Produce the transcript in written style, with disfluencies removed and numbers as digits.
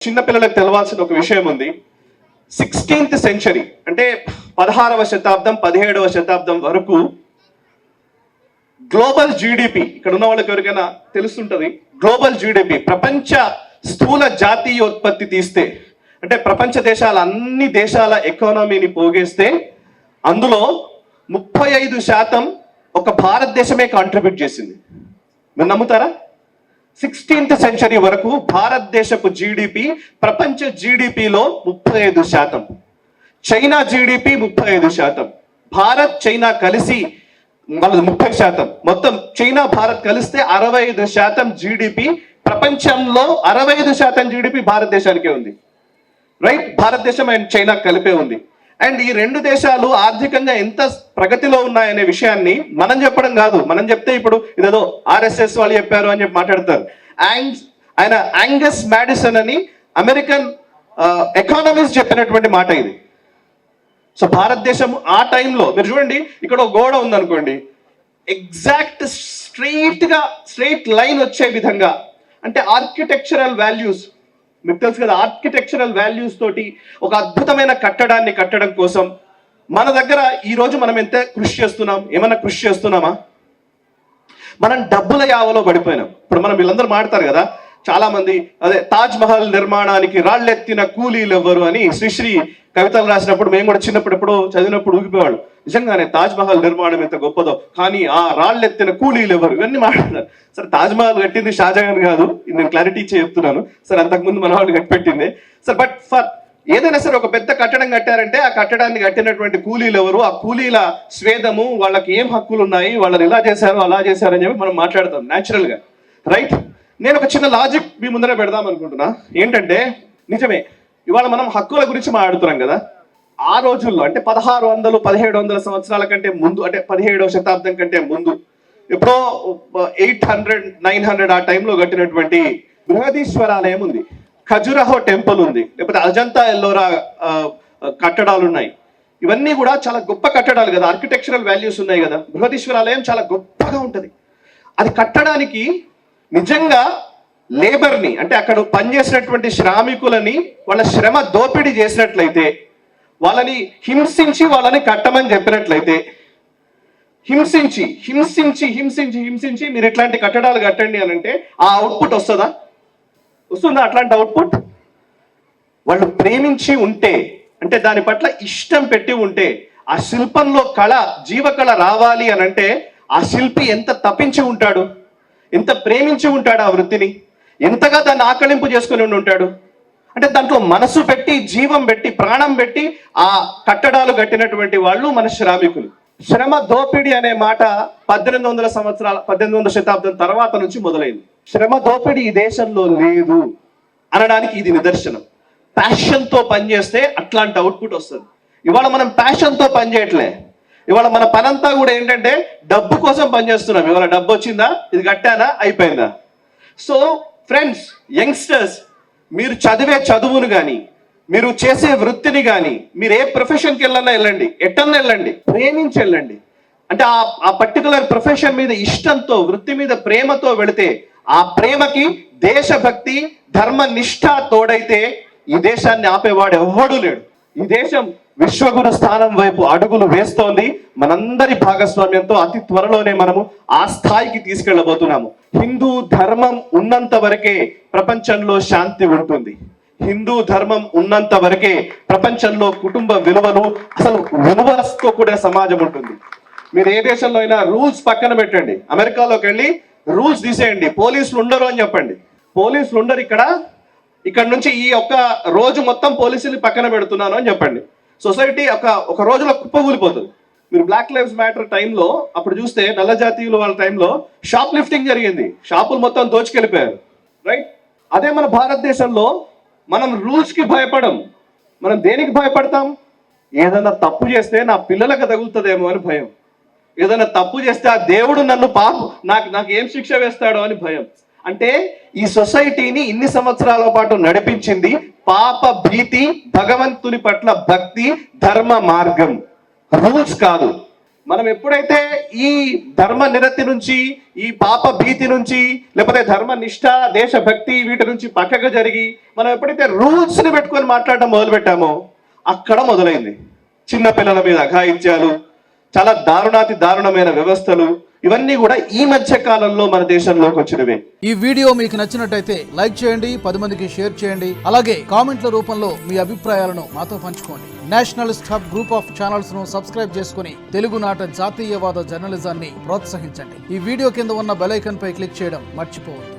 చిన్నపిల్లలకు తెలవాల్సిన ఒక విషయం ఉంది. 16th సెంచరీ అంటే 16వ శతాబ్దం 17వ శతాబ్దం వరకు గ్లోబల్ జీడిపి, ఇక్కడ ఉన్న వాళ్ళకి ఎవరికైనా తెలుస్తుంటది, గ్లోబల్ జీడిపి ప్రపంచ స్థూల జాతీయోత్పత్తి తీస్తే అంటే ప్రపంచ దేశాల అన్ని దేశాల ఎకానమీని పోగేస్తే అందులో 35% ఒక భారతదేశమే కాంట్రిబ్యూట్ చేసింది. మీరు నమ్ముతారా? 16th సెంచరీ వరకు భారతదేశపు జీడిపి ప్రపంచ జీడిపిలో 35%, చైనా జీడిపి 35%, భారత్ చైనా కలిసి 30%, మొత్తం చైనా భారత్ కలిస్తే 65% జీడిపి, ప్రపంచంలో 65% జీడిపి భారతదేశానికే ఉంది. రైట్, భారతదేశం అండ్ చైనా కలిపే ఉంది. అండ్ ఈ రెండు దేశాలు ఆర్థికంగా ఎంత ప్రగతిలో ఉన్నాయనే విషయాన్ని మనం చెప్పడం కాదు. మనం చెప్తే ఇప్పుడు ఇదేదో ఆర్ఎస్ఎస్ వాళ్ళు చెప్పారు అని చెప్పి మాట్లాడతారు. ఆయన యాంగస్ మాడిసన్ అని అమెరికన్ ఎకానమిస్ట్ చెప్పినటువంటి మాట ఇది. సో భారతదేశం ఆ టైంలో మీరు చూడండి, ఇక్కడ ఒక గోడ ఉందనుకోండి, ఎగ్జాక్ట్ స్ట్రైట్ లైన్ వచ్చే విధంగా, అంటే ఆర్కిటెక్చరల్ వాల్యూస్, మీకు తెలుసు కదా, ఆర్కిటెక్చరల్ వాల్యూస్ తోటి ఒక అద్భుతమైన కట్టడాన్ని కట్టడం కోసం మన దగ్గర ఈ రోజు మనం ఎంత కృషి చేస్తున్నాం? ఏమన్నా కృషి చేస్తున్నామా? మనం డబ్బుల యావలో పడిపోయినాం. ఇప్పుడు మనం వీళ్ళందరూ మాడతారు కదా, చాలా మంది అదే తాజ్ మహల్ నిర్మాణానికి రాళ్ళెత్తిన కూలీలు ఎవ్వరు అని శ్రీశ్రీ కవితలు రాసినప్పుడు మేము కూడా చిన్నప్పుడు ఎప్పుడో చదివినప్పుడు ఊగిపోయాడు. నిజంగానే తాజ్ మహల్ నిర్మాణం ఎంత గొప్పదో, కానీ ఆ రాళ్ళెత్తిన కూలీలు ఎవరు, ఇవన్నీ మాట్లాడతారు. సరే, తాజ్ మహల్ కట్టింది షాజహాన్ కాదు, నేను క్లారిటీ ఇచ్చి చెప్తున్నాను. సరే, అంతకుముందు మన వాళ్ళు కట్టిపెట్టింది. సరే, బట్ ఫర్ ఏదైనా సరే ఒక పెద్ద కట్టడం కట్టారంటే ఆ కట్టడాన్ని కట్టినటువంటి కూలీలు ఎవరు, ఆ కూలీల స్వేదము, వాళ్ళకి ఏం హక్కులు ఉన్నాయి, వాళ్ళని ఇలా చేశారు అలా చేశారు అని చెప్పి మనం మాట్లాడతాం న్యాచురల్ గా. రైట్, నేను ఒక చిన్న లాజిక్ మీ ముందర పెడదాం అనుకుంటున్నా. ఏంటంటే, నిజమే ఇవాళ మనం హక్కుల గురించి మాట్లాడుతున్నాం కదా, ఆ రోజుల్లో అంటే 1600 1700 సంవత్సరాల కంటే ముందు, అంటే 17వ శతాబ్దం కంటే ముందు, ఎప్పుడో 800 900 ఆ టైంలో కట్టినటువంటి బృహదీశ్వరాలయం ఉంది, ఖజురహో టెంపుల్ ఉంది, లేకపోతే అజంతా ఎల్లోరా కట్టడాలు ఉన్నాయి. ఇవన్నీ కూడా చాలా గొప్ప కట్టడాలు కదా, ఆర్కిటెక్చరల్ వాల్యూస్ ఉన్నాయి కదా. బృహదీశ్వరాలయం చాలా గొప్పగా ఉంటది. అది కట్టడానికి నిజంగా లేబర్ని, అంటే అక్కడ పనిచేసినటువంటి శ్రామికులని వాళ్ళ శ్రమ దోపిడీ చేసినట్లయితే, వాళ్ళని హింసించి వాళ్ళని కట్టమని చెప్పినట్లయితే, హింసించి హింసించి హింసించి హింసించి మీరు ఇట్లాంటి కట్టడాలు కట్టండి అని అంటే ఆ అవుట్పుట్ వస్తుందా? అట్లాంటి అవుట్పుట్? వాళ్ళు ప్రేమించి ఉంటే, అంటే దాని పట్ల ఇష్టం పెట్టి ఉంటే, ఆ శిల్పంలో కళ, జీవకళ రావాలి అని అంటే ఆ శిల్పి ఎంత తప్పించి ఉంటాడు, ఎంత ప్రేమించి ఉంటాడు ఆ వృత్తిని, ఎంతగా దాన్ని ఆకలింపు చేసుకుని ఉంటాడు. అంటే దాంట్లో మనసు పెట్టి, జీవం పెట్టి, ప్రాణం పెట్టి ఆ కట్టడాలు కట్టినటువంటి వాళ్ళు మన శ్రామికులు. శ్రమ దోపిడీ అనే మాట 1800 శతాబ్దం తర్వాత నుంచి మొదలైంది. శ్రమ దోపిడీ ఈ దేశంలో లేదు అనడానికి ఇది నిదర్శనం. ప్యాషన్తో పనిచేస్తే అట్లాంటి అవుట్పుట్ వస్తుంది. ఇవాళ మనం ప్యాషన్తో పనిచేయట్లే. ఇవాళ మన పనంతా కూడా ఏంటంటే డబ్బు కోసం పనిచేస్తున్నాం. ఇవాళ డబ్బు వచ్చిందా, ఇది కట్టానా, అయిపోయిందా? సో ఫ్రెండ్స్, యంగ్స్టర్స్, మీరు చదివే చదువును కానీ, మీరు చేసే వృత్తిని కానీ, మీరు ఏ ప్రొఫెషన్కి వెళ్ళన్నా వెళ్ళండి, ఎట్టన్నా వెళ్ళండి, ప్రేమించి వెళ్ళండి. అంటే ఆ పర్టికులర్ ప్రొఫెషన్ మీద ఇష్టంతో, వృత్తి మీద ప్రేమతో వెళితే, ఆ ప్రేమకి దేశభక్తి, ధర్మ నిష్ఠ తోడైతే ఈ దేశాన్ని ఆపేవాడు ఎవ్వడూ లేడు. ఈ దేశం విశ్వగురు స్థానం వైపు అడుగులు వేస్తోంది. మనందరి భాగస్వామ్యంతో అతి త్వరలోనే మనము ఆ స్థాయికి తీసుకెళ్ళబోతున్నాము. హిందూ ధర్మం ఉన్నంత వరకే ప్రపంచంలో శాంతి ఉంటుంది. హిందూ ధర్మం ఉన్నంత వరకే ప్రపంచంలో కుటుంబ విలువలు, అసలు విలువలతో కూడిన సమాజం ఉంటుంది. మీరు ఏ దేశంలో అయినా రూల్స్ పక్కన పెట్టండి, అమెరికాలోకి వెళ్ళి రూల్స్ తీసేయండి, పోలీసులు ఉండరు అని చెప్పండి. పోలీసులు ఉండరు ఇక్కడ నుంచి ఈ ఒక్క రోజు మొత్తం పోలీసులు పక్కన పెడుతున్నాను అని చెప్పండి. సొసైటీ ఒక రోజులో కుప్పకూలిపోతుంది. మీరు బ్లాక్ లైవ్స్ మ్యాటర్ టైంలో అప్పుడు చూస్తే, నల్ల జాతీయుల వాళ్ళ టైంలో షాప్ లిఫ్టింగ్ జరిగింది, షాపులు మొత్తం దోచుకెళ్ళిపోయారు. రైట్, అదే మన భారతదేశంలో మనం రూల్స్ కి భయపడం. మనం దేనికి భయపడతాం? ఏదైనా తప్పు చేస్తే నా పిల్లలకు తగులుతుందేమో అని భయం. ఏదైనా తప్పు చేస్తే ఆ దేవుడు నన్ను నాకు ఏం శిక్ష వేస్తాడో అని భయం. అంటే ఈ సొసైటీని ఇన్ని సంవత్సరాల పాటు నడిపించింది పాప భీతి, భగవంతుని పట్ల భక్తి, ధర్మ మార్గం, రూల్స్ కాదు. మనం ఎప్పుడైతే ఈ ధర్మ నిరతి నుంచి, ఈ పాప భీతి నుంచి, లేకపోతే ధర్మ నిష్ఠ, దేశభక్తి వీటి నుంచి పక్కకు జరిగి మనం ఎప్పుడైతే రూల్స్ ని పెట్టుకొని మాట్లాడడం మొదలు పెట్టామో అక్కడ మొదలైంది చిన్న పిల్లల మీద అఘాయిత్యాలు, చాలా దారుణాతి దారుణమైన వ్యవస్థలు, ఇవన్నీ కూడా ఈ మధ్య కాలంలో మన దేశంలోకి వచ్చినవే. ఈ వీడియో మీకు నచ్చినట్టయితే లైక్ చేయండి, 10 మందికి షేర్ చేయండి. అలాగే కామెంట్ల రూపంలో మీ అభిప్రాయాలను మాతో పంచుకోండి. Nationalist hub group of channels ను సబ్స్క్రైబ్ చేసుకుని తెలుగునాట జాతీయవాద జర్నలిజాన్ని ప్రోత్సహించండి. ఈ వీడియో కింద ఉన్న బెల్ ఐకాన్ పై క్లిక్ చేయడం మర్చిపోవద్దు.